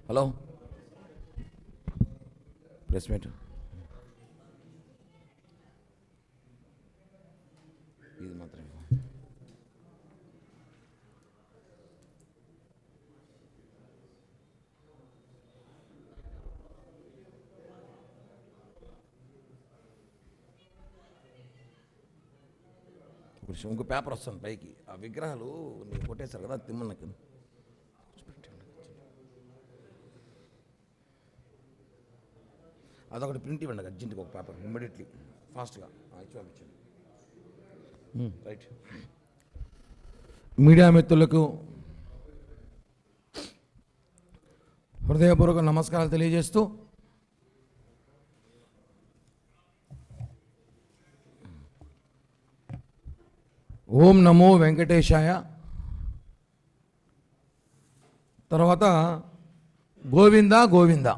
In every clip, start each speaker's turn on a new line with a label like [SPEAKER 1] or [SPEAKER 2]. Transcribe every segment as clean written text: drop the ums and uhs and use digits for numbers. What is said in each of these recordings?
[SPEAKER 1] Hello, press meet. ఇది మాత్రం ఇంకో పేపర్ వస్తుంది పైకి. ఆ విగ్రహాలు నేను కొట్టేశారు కదా, తిమ్మన్నకి అదొకటి ప్రింట్ ఇవ్వండి అర్జెంట్గా, ఒక పేపర్ ఇమ్మీడియట్లీ ఫాస్ట్గా ఇచ్చి పంపించండి. రైట్. మీడియా మిత్రులకు హృదయపూర్వక నమస్కారాలు తెలియజేస్తూ ఓం నమో వెంకటేశాయ, తర్వాత గోవింద గోవింద.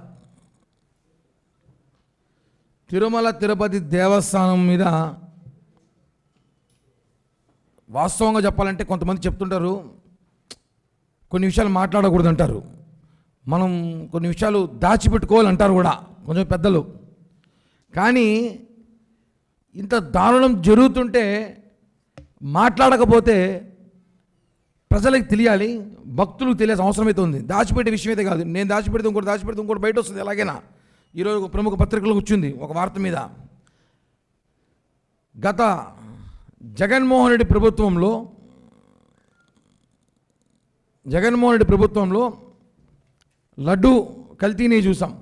[SPEAKER 1] తిరుమల తిరుపతి దేవస్థానం మీద వాస్తవంగా చెప్పాలంటే కొంతమంది చెప్తుంటారు కొన్ని విషయాలు మాట్లాడకూడదు అంటారు, మనం కొన్ని విషయాలు దాచిపెట్టుకోవాలంటారు కూడా కొంచెం పెద్దలు. కానీ ఇంత దారుణం జరుగుతుంటే మాట్లాడకపోతే ప్రజలకు తెలియాలి, భక్తులకు తెలియాల్సిన అవసరం అయితే ఉంది. దాచిపెట్టే విషయం అయితే కాదు. నేను దాచిపెడితే ఇంకోటి బయట వస్తుంది. ఎలాగైనా ఈరోజు ఒక ప్రముఖ పత్రికలో వచ్చింది ఒక వార్త మీద, గత జగన్మోహన్ రెడ్డి ప్రభుత్వంలో లడ్డు కల్తీ నెయ్యి చూసాం.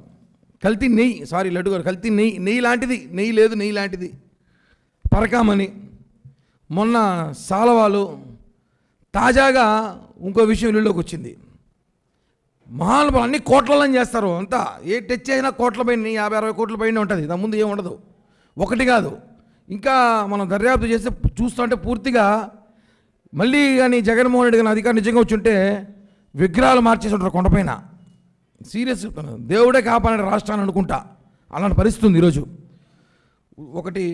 [SPEAKER 1] కల్తీ నెయ్యి లాంటిది, నెయ్యి లాంటిది పరకామని. మొన్న సాలవాలు. తాజాగా ఇంకో విషయం వీళ్ళలోకి వచ్చింది. మహానుభావులు అన్ని కోట్లలో చేస్తారు. అంతా ఏ టచ్ అయినా కోట్ల పైన, 50-60 కోట్ల పైన ఉంటుంది. దాని ముందు ఏమి ఉండదు. ఒకటి కాదు, ఇంకా మనం దర్యాప్తు చేస్తే చూస్తుంటే పూర్తిగా మళ్ళీ కానీ జగన్మోహన్ రెడ్డి కానీ అధికారం నిజంగా వచ్చుంటే విగ్రహాలు మార్చేసి ఉంటారు కొండపైన. సీరియస్ చెప్తాను, దేవుడే కాపాడే రాష్ట్రాన్ని అనుకుంటా. అలాంటి పరిస్థితి ఉంది ఈరోజు. ఒకటి,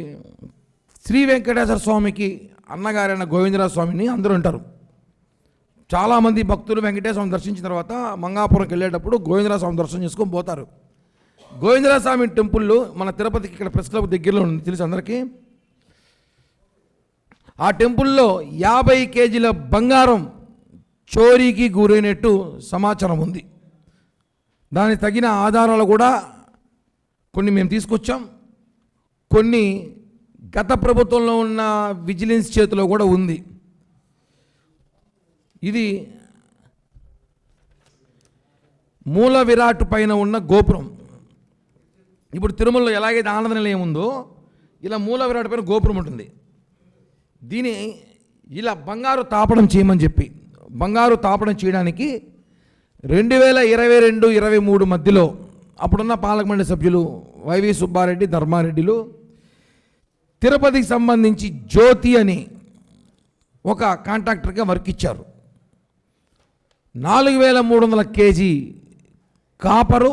[SPEAKER 1] శ్రీ వెంకటేశ్వర స్వామికి అన్నగారైన గోవిందరాజ స్వామిని అందరూ అంటారు. చాలామంది భక్తులు వెంకటేశ్వర స్వామిని దర్శించిన తర్వాత మంగాపురంకి వెళ్ళేటప్పుడు గోవిందరాజ స్వామి దర్శనం చేసుకొని పోతారు. గోవిందరాజ స్వామి టెంపుల్ మన తిరుపతికి ఇక్కడ ప్రెస్ క్లబ్ దగ్గరలో ఉంది, తెలుసు అందరికీ. ఆ టెంపుల్లో 50 కేజీల బంగారం చోరీకి గురైనట్టు సమాచారం ఉంది. దానికి తగిన ఆధారాలు కూడా కొన్ని మేము తీసుకొచ్చాం, కొన్ని గత ప్రభుత్వంలో ఉన్న విజిలెన్స్ చేతిలో కూడా ఉంది. ఇది మూల విరాట్ పైన ఉన్న గోపురం. ఇప్పుడు తిరుమలలో ఎలాగైతే ఆనంద నిలయం ఉందో ఇలా మూల విరాట్ పైన గోపురం ఉంటుంది. దీని ఇలా బంగారు తాపడం చేయమని చెప్పి, బంగారు తాపడం చేయడానికి 2022-23 మధ్యలో అప్పుడున్న పాలకమండలి సభ్యులు వైవి సుబ్బారెడ్డి, ధర్మారెడ్డిలు తిరుపతికి సంబంధించి జ్యోతి అని ఒక కాంట్రాక్టర్గా వర్క్ ఇచ్చారు. 4300 కేజీ కాపరు,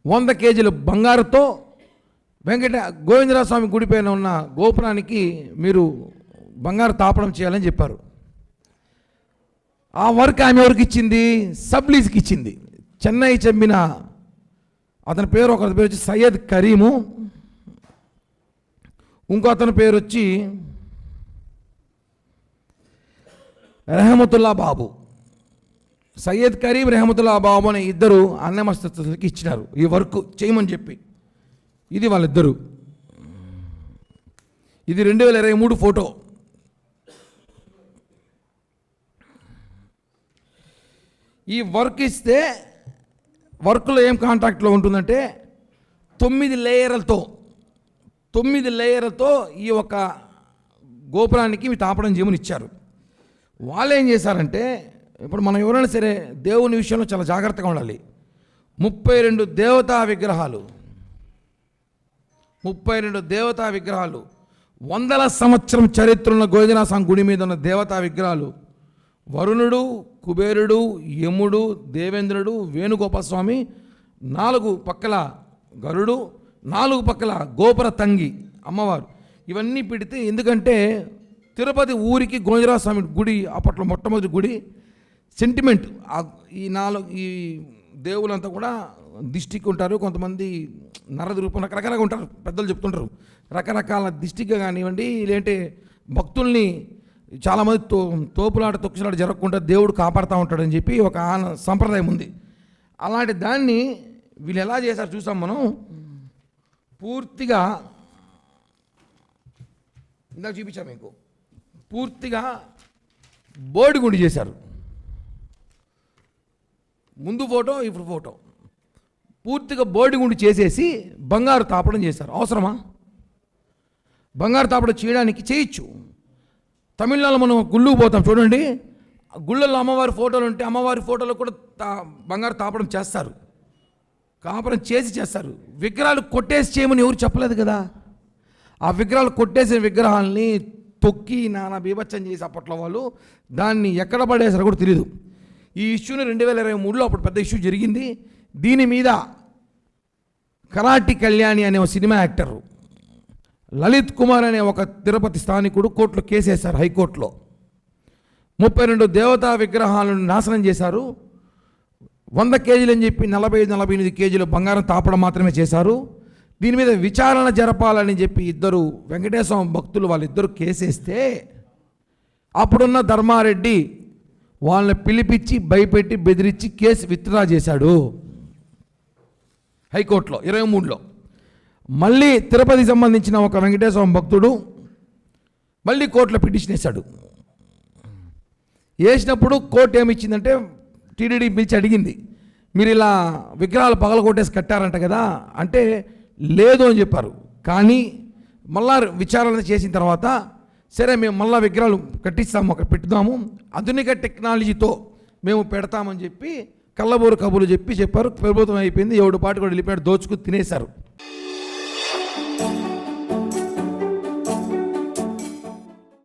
[SPEAKER 1] 100 కేజీల బంగారుతో గోవిందరాజ స్వామి గుడి పైన ఉన్న గోపురానికి మీరు బంగారు తాపడం చేయాలని చెప్పారు. ఆ వర్క్ ఆమె ఎవరికి ఇచ్చింది? సబ్లీజ్కి ఇచ్చింది. చెన్నై చెందిన అతని పేరు, ఒకరి పేరు వచ్చి సయ్యద్ కరీము, ఇంకో అతని పేరు వచ్చి రెహమతుల్లా బాబు. సయ్యద్ కరీం, రెహమతుల్లా బాబు అనే ఇద్దరు అన్నమస్తకి ఇచ్చినారు ఈ వర్క్ చేయమని చెప్పి. ఇది వాళ్ళిద్దరు. ఇది 2023 ఫోటో. ఈ వర్క్ ఇస్తే వర్క్లో ఏం కాంట్రాక్ట్లో ఉంటుందంటే 9 లేయర్లతో ఈ ఒక గోపురానికి మీ తాపడం చేయమని ఇచ్చారు. వాళ్ళు ఏం చేశారంటే, ఇప్పుడు మనం ఎవరైనా సరే దేవుని విషయంలో చాలా జాగ్రత్తగా ఉండాలి. 32 దేవతా విగ్రహాలు, 100 సంవత్సరం చరిత్రన్న గోవిందరాజ స్వామి గుడి మీద ఉన్న దేవతా విగ్రహాలు, వరుణుడు, కుబేరుడు, యముడు, దేవేంద్రుడు, వేణుగోపాల స్వామి, 4 పక్కల గరుడు, 4 పక్కల గోపుర తంగి అమ్మవారు, ఇవన్నీ పెడితే. ఎందుకంటే తిరుపతి ఊరికి గోవిందరాజ స్వామి గుడి అప్పట్లో మొట్టమొదటి గుడి. సెంటిమెంట్ ఈ దేవులంతా కూడా దిష్టికి ఉంటారు, కొంతమంది నరది రూపం రకరకాలుగా ఉంటారు, పెద్దలు చెప్తుంటారు. రకరకాల దిష్టిగా కానివ్వండి, లేదంటే భక్తుల్ని చాలామంది తోపులాట తొక్కిసలాట జరగకుండా దేవుడు కాపాడుతూ ఉంటాడని చెప్పి ఒక సంప్రదాయం ఉంది. అలాంటి దాన్ని వీళ్ళు ఎలా చేశారు చూసాం మనం. పూర్తిగా ఇందాక చూపించాం మీకు, పూర్తిగా బోడిగుండి చేశారు. ముందు ఫోటో ఇప్పుడు ఫోటో పూర్తిగా బోడిగుండి చేసేసి బంగారు తాపడం చేశారు. అవసరమా? బంగారు తాపడం చేయొచ్చు. తమిళనాడులో మనం గుళ్ళుకు పోతాం చూడండి, గుళ్ళల్లో అమ్మవారి ఫోటోలు ఉంటే అమ్మవారి ఫోటోలు కూడా బంగారు తాపడం చేస్తారు, కాపడం చేస్తారు. విగ్రహాలు కొట్టేసి చేయమని ఎవరు చెప్పలేదు కదా. ఆ విగ్రహాలు కొట్టేసిన విగ్రహాలని తొక్కి నానా బీభత్సం చేసి అప్పట్లో వాళ్ళు దాన్ని ఎక్కడ పడేసారో కూడా తెలియదు. ఈ ఇష్యూని 2023లో అప్పుడు పెద్ద ఇష్యూ జరిగింది. దీని మీద కరాటి కళ్యాణి అనే ఒక సినిమా యాక్టర్ లలిత్ కుమార్ అనే ఒక తిరుపతి స్థానికుడు కోర్టులో కేసేశారు, హైకోర్టులో. 32 దేవతా విగ్రహాలను నాశనం చేశారు. 100 కేజీలు అని చెప్పి 48 కేజీలు బంగారం తాపడం మాత్రమే చేశారు. దీని మీద విచారణ జరపాలని చెప్పి ఇద్దరు వెంకటేశ్వర భక్తులు వాళ్ళిద్దరూ కేసేస్తే అప్పుడున్న ధర్మారెడ్డి వాళ్ళని పిలిపించి భయపెట్టి బెదిరించి కేసు విత్డ్రా చేశాడు హైకోర్టులో 23లో. మళ్ళీ తిరుపతికి సంబంధించిన ఒక వెంకటేశ్వర భక్తుడు మళ్ళీ కోర్టులో పిటిషన్ వేశాడు. వేసినప్పుడు కోర్టు ఏమిచ్చిందంటే, టీటీడీ పిలిచి అడిగింది, మీరు ఇలా విగ్రహాలు పగలగొట్టేసి కట్టారంట కదా అంటే లేదు అని చెప్పారు. కానీ మళ్ళా విచారణ చేసిన తర్వాత సరే మేము మళ్ళీ విగ్రహాలు కట్టిస్తాము, అక్కడ పెట్టుదాము, ఆధునిక టెక్నాలజీతో మేము పెడతామని చెప్పి కళ్ళబోరు కబుర్లు చెప్పారు. ప్రభుత్వం అయిపోయింది, ఎవడు పాటు కూడా వెళ్ళిపోయాడు, దోచుకు తినేశారు.